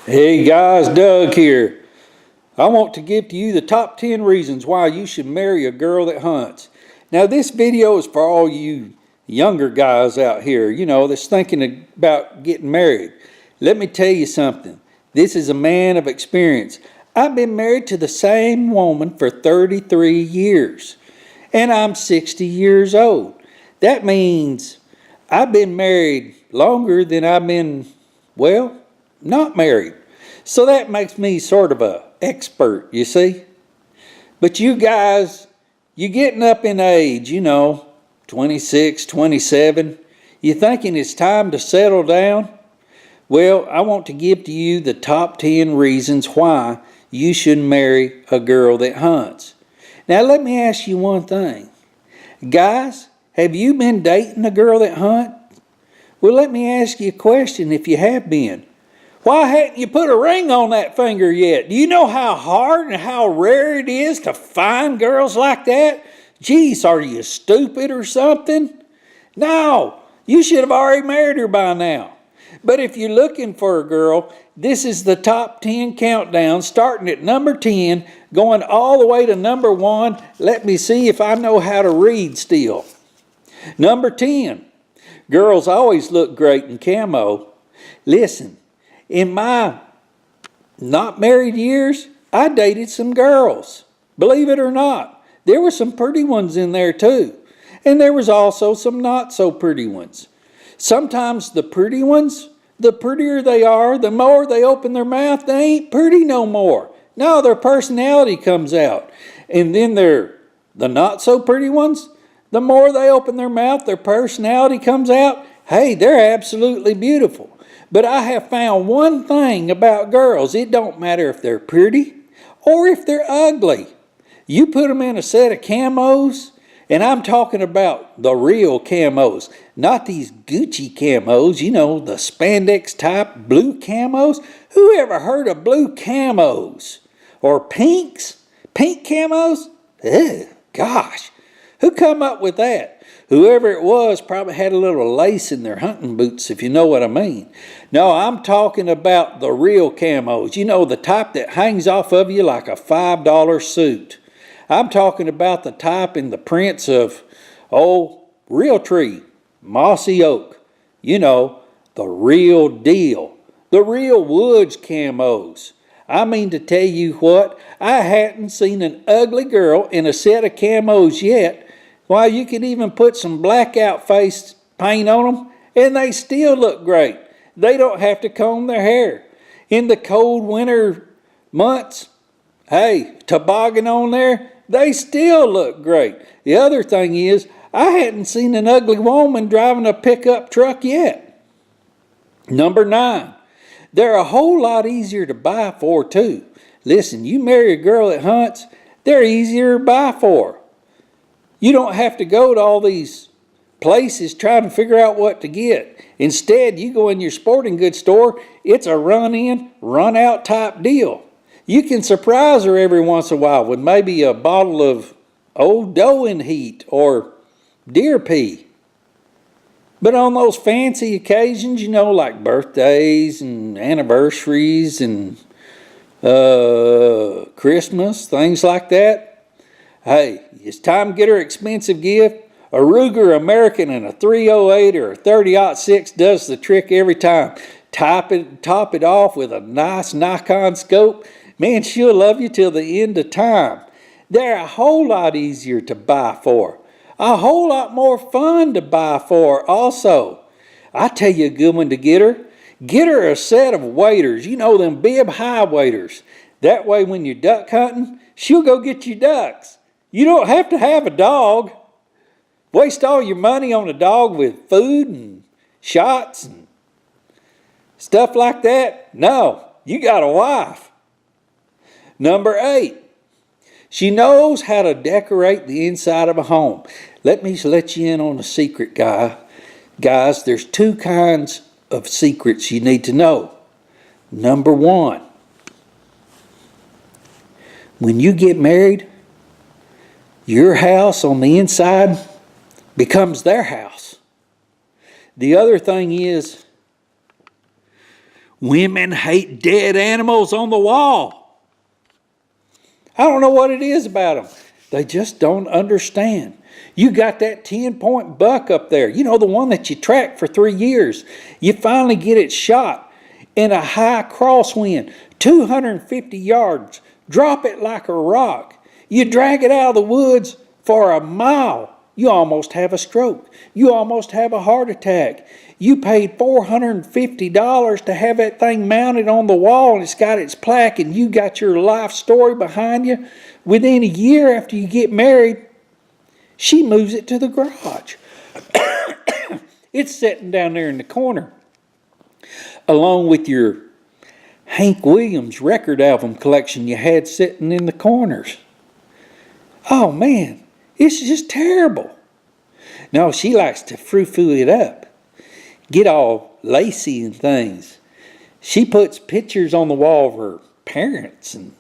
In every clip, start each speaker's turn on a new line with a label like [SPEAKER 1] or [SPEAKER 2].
[SPEAKER 1] Hey guys, Doug here. I want to give to you the top 10 reasons why you should marry a girl that hunts. Now this video is for all you younger guys out here, that's thinking about getting married. Let me tell you something. This is a man of experience. I've been married to the same woman for 33 years, and I'm 60 years old. That means I've been married longer than I've been, not married. So that makes me sort of a expert, you see. But you guys, you're getting up in age, 26, 27. You thinking it's time to settle down? Well, I want to give to you the top 10 reasons why you should marry a girl that hunts. Now let me ask you one thing. Guys, have you been dating a girl that hunts? Well, let me ask you a question if you have been. Why hadn't you put a ring on that finger yet? Do you know how hard and how rare it is to find girls like that? Geez, are you stupid or something? No, you should have already married her by now. But if you're looking for a girl, this is the top 10 countdown, starting at number 10, going all the way to number 1. Let me see if I know how to read still. Number 10, girls always look great in camo. Listen. In my not married years, I dated some girls. Believe it or not, there were some pretty ones in there too. And there was also some not so pretty ones. Sometimes the pretty ones, the prettier they are, the more they open their mouth, they ain't pretty no more. No, their personality comes out. And then the not so pretty ones, the more they open their mouth, their personality comes out. Hey, they're absolutely beautiful. But I have found one thing about girls. It don't matter if they're pretty or if they're ugly. You put them in a set of camos, and I'm talking about the real camos, not these Gucci camos, the spandex type blue camos. Who ever heard of blue camos? Or pinks? Pink camos? Ugh, gosh, who come up with that? Whoever it was probably had a little lace in their hunting boots, if you know what I mean. No, I'm talking about the real camos. The type that hangs off of you like a $5 suit. I'm talking about the type in the prints of, Realtree, Mossy Oak. The real deal. The real Woods camos. I mean to tell you what, I hadn't seen an ugly girl in a set of camos yet. Why, you can even put some blackout face paint on them, and they still look great. They don't have to comb their hair. In the cold winter months, hey, toboggan on there, they still look great. The other thing is, I hadn't seen an ugly woman driving a pickup truck yet. Number 9, they're a whole lot easier to buy for, too. Listen, you marry a girl that hunts, they're easier to buy for. You don't have to go to all these places trying to figure out what to get. Instead, you go in your sporting goods store, it's a run-in, run-out type deal. You can surprise her every once in a while with maybe a bottle of Old Doe in Heat or deer pea. But on those fancy occasions, like birthdays and anniversaries and Christmas, things like that, hey, it's time to get her expensive gift. A Ruger American and a 308 or a 30-06 does the trick every time. Top it off with a nice Nikon scope. Man, she'll love you till the end of time. They're a whole lot easier to buy for. A whole lot more fun to buy for also. I tell you a good one to get her. Get her a set of waders. Them bib high waders. That way when you're duck hunting, she'll go get you ducks. You don't have to have a dog. Waste all your money on a dog with food and shots and stuff like that. No, you got a wife. Number 8, she knows how to decorate the inside of a home. Let me let you in on a secret, guys. There's 2 kinds of secrets you need to know. Number 1, when you get married, your house on the inside becomes their house. The other thing is, Women hate dead animals on the wall. I don't know what it is about them. They just don't understand. You got that 10-point buck up there, you know, the one that you tracked for 3 years. You finally get it shot in a high crosswind, 250 yards. Drop it like a rock. You drag it out of the woods for a mile. You almost have a stroke. You almost have a heart attack. You paid $450 to have that thing mounted on the wall, and it's got its plaque, and you got your life story behind you. Within a year after you get married, she moves it to the garage. It's sitting down there in the corner, along with your Hank Williams record album collection you had sitting in the corners. Oh man, it's just terrible. No, she likes to frou-frou it up. Get all lacy and things. She puts pictures on the wall of her parents and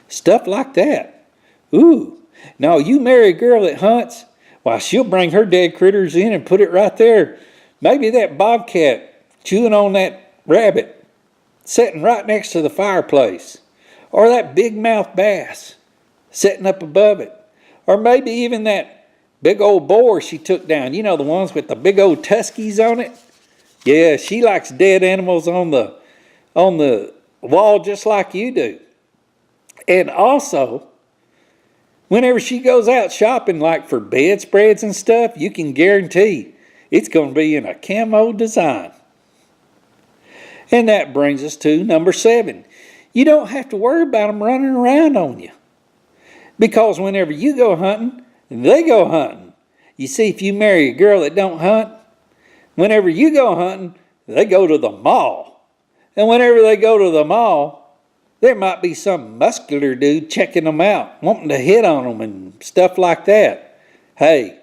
[SPEAKER 1] stuff like that. Ooh, no, you marry a girl that hunts, why, she'll bring her dead critters in and put it right there. Maybe that bobcat chewing on that rabbit sitting right next to the fireplace. Or that big mouth bass sitting up above it. Or maybe even that big old boar she took down. You know, the ones with the big old tuskies on it? Yeah, she likes dead animals on the wall just like you do. And also, whenever she goes out shopping, like for bedspreads and stuff, you can guarantee it's going to be in a camo design. And that brings us to number 7. You don't have to worry about them running around on you. Because whenever you go hunting, they go hunting. You see, if you marry a girl that don't hunt, whenever you go hunting, they go to the mall. And whenever they go to the mall, there might be some muscular dude checking them out, wanting to hit on them and stuff like that. Hey,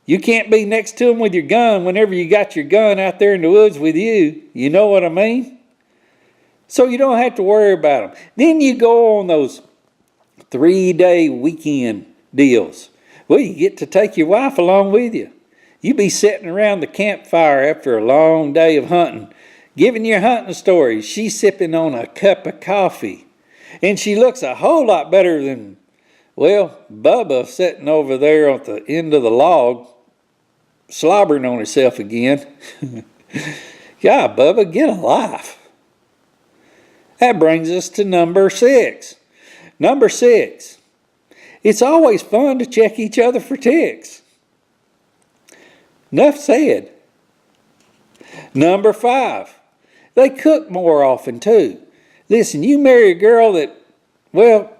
[SPEAKER 1] you can't be next to them with your gun whenever you got your gun out there in the woods with you. You know what I mean? So you don't have to worry about them. Then you go on those 3-day weekend deals. Well, you get to take your wife along with you. You be sitting around the campfire after a long day of hunting, giving your hunting stories. She's sipping on a cup of coffee. And she looks a whole lot better than, well, Bubba sitting over there at the end of the log, slobbering on herself again. God, Bubba, get a life. That brings us to number 6. Number 6. It's always fun to check each other for ticks. Enough said. Number 5. They cook more often too. Listen, you marry a girl that, well,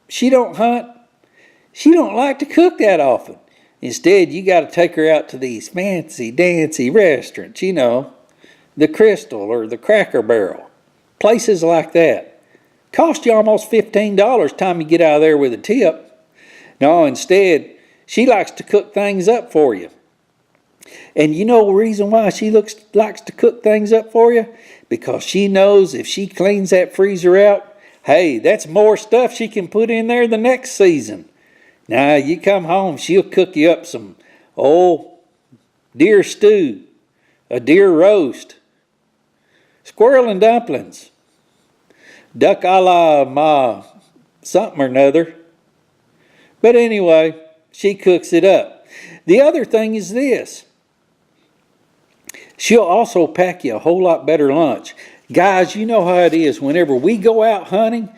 [SPEAKER 1] she don't hunt. She don't like to cook that often. Instead, you got to take her out to these fancy dancy restaurants, you know, the Crystal or the Cracker Barrel. Places like that. Cost you almost $15 time you get out of there with a tip. No, instead, she likes to cook things up for you. And you know the reason why she likes to cook things up for you? Because she knows if she cleans that freezer out, hey, that's more stuff she can put in there the next season. Now, you come home, she'll cook you up some old deer stew, a deer roast, squirrel and dumplings, duck a la ma something or another. But anyway, she cooks it up. The other thing is this. She'll also pack you a whole lot better lunch. Guys, you know how it is. Whenever we go out hunting,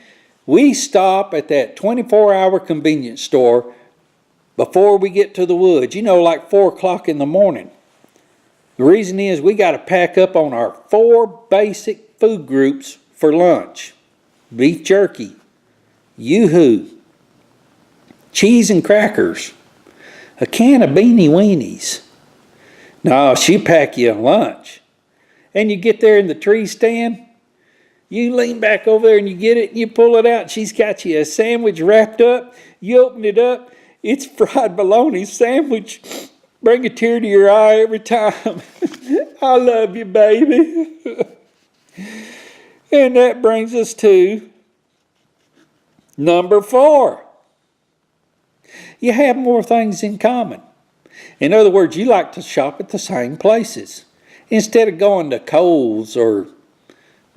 [SPEAKER 1] we stop at that 24-hour convenience store before we get to the woods. You know, like 4 o'clock in the morning. The reason is we got to pack up on our 4 basic food groups for lunch. Beef jerky, yoo-hoo, cheese and crackers, a can of beanie weenies. No, she pack you a lunch. And you get there in the tree stand, you lean back over there and you get it and you pull it out. And she's got you a sandwich wrapped up. You open it up, it's fried bologna sandwich. Bring a tear to your eye every time. I love you, baby. And that brings us to number 4. You have more things in common. In other words, you like to shop at the same places. Instead of going to Kohl's or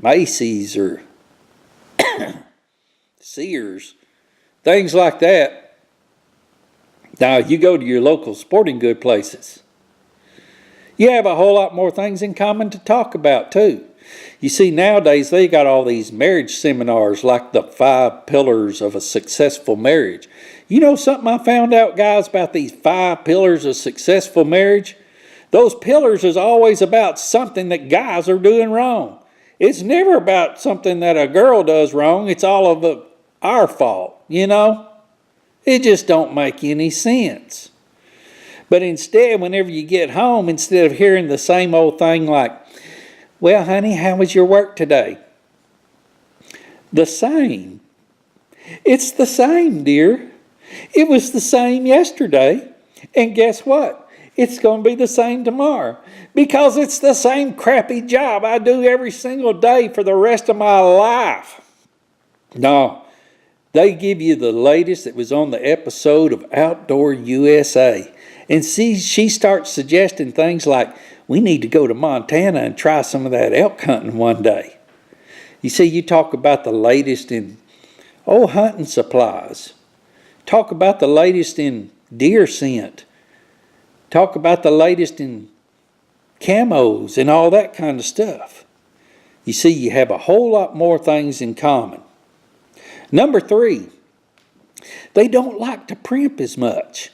[SPEAKER 1] Macy's or Sears, things like that. Now, you go to your local sporting good places, you have a whole lot more things in common to talk about too. You see, nowadays they got all these marriage seminars like the 5 pillars of a successful marriage. You know something I found out, guys, about these 5 pillars of successful marriage? Those pillars is always about something that guys are doing wrong. It's never about something that a girl does wrong. It's all of our fault, you know? It just don't make any sense. But instead, whenever you get home, instead of hearing the same old thing like, well, honey, how was your work today? The same. It's the same, dear. It was the same yesterday. And guess what? It's going to be the same tomorrow. Because it's the same crappy job I do every single day for the rest of my life. No, they give you the latest that was on the episode of Outdoor USA. And see, she starts suggesting things like, we need to go to Montana and try some of that elk hunting one day. You see, you talk about the latest in hunting supplies. Talk about the latest in deer scent. Talk about the latest in camos and all that kind of stuff. You see, you have a whole lot more things in common. Number 3, they don't like to primp as much.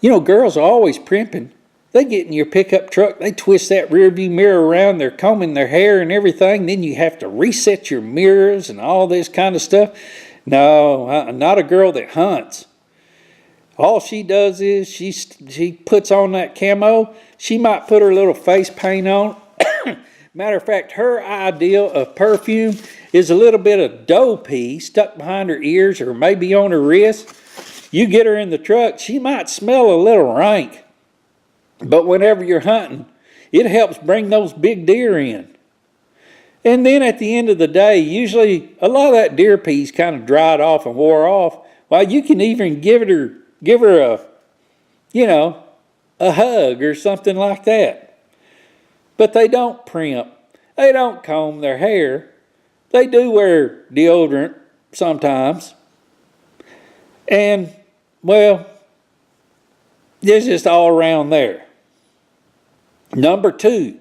[SPEAKER 1] You know, girls are always primping. They get in your pickup truck, they twist that rear view mirror around, they're combing their hair and everything, then you have to reset your mirrors and all this kind of stuff. No, not a girl that hunts. All she does is she puts on that camo, she might put her little face paint on. Matter of fact, her ideal of perfume is a little bit of dough pea stuck behind her ears or maybe on her wrist. You get her in the truck, she might smell a little rank. But whenever you're hunting, it helps bring those big deer in. And then at the end of the day, usually a lot of that deer pea's kind of dried off and wore off. Well, you can even give her a hug or something like that. But they don't primp. They don't comb their hair. They do wear deodorant sometimes. And, well, it's just all around there. Number 2,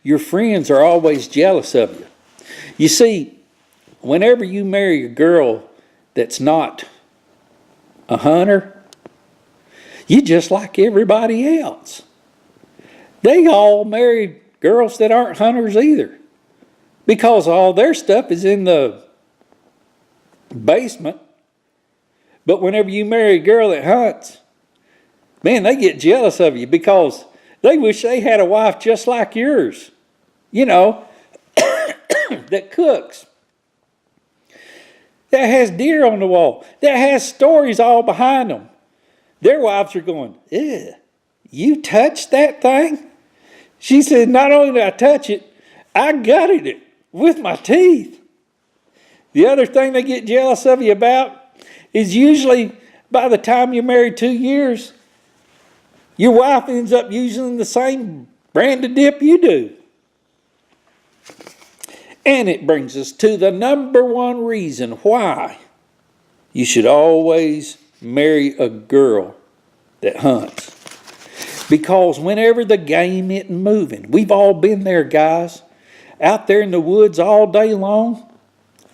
[SPEAKER 1] your friends are always jealous of you. You see, whenever you marry a girl that's not a hunter, you just like everybody else. They all marry girls that aren't hunters either, because all their stuff is in the basement. But whenever you marry a girl that hunts, man, they get jealous of you because they wish they had a wife just like yours, that cooks, that has deer on the wall, that has stories all behind them. Their wives are going, ew, you touched that thing? She said, not only did I touch it, I gutted it with my teeth. The other thing they get jealous of you about is usually by the time you're married 2 years, your wife ends up using the same brand of dip you do. And it brings us to the number 1 reason why you should always marry a girl that hunts. Because whenever the game isn't moving, we've all been there, guys, out there in the woods all day long,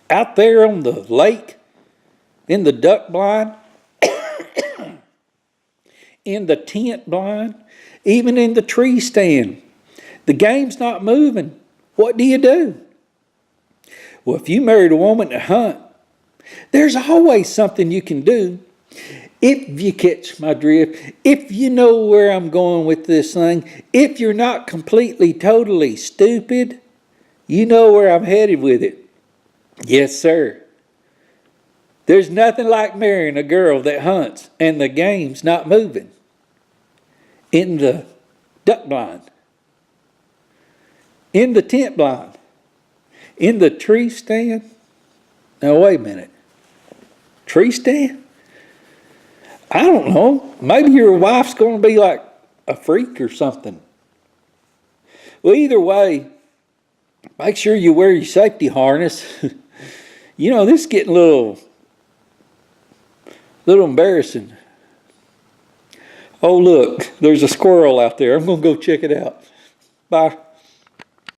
[SPEAKER 1] out there on the lake, in the duck blind, in the tent blind, even in the tree stand. The game's not moving. What do? Well, if you married a woman to hunt, there's always something you can do. If you catch my drift, if you know where I'm going with this thing, if you're not completely, totally stupid, you know where I'm headed with it. Yes, sir. There's nothing like marrying a girl that hunts and the game's not moving. In the duck blind, in the tent blind, in the tree stand. Now, wait a minute. Tree stand? I don't know. Maybe your wife's going to be like a freak or something. Well, either way, Make sure you wear your safety harness. You know, this is getting a little embarrassing. Oh, look, there's a squirrel out there. I'm going to go check it out. Bye.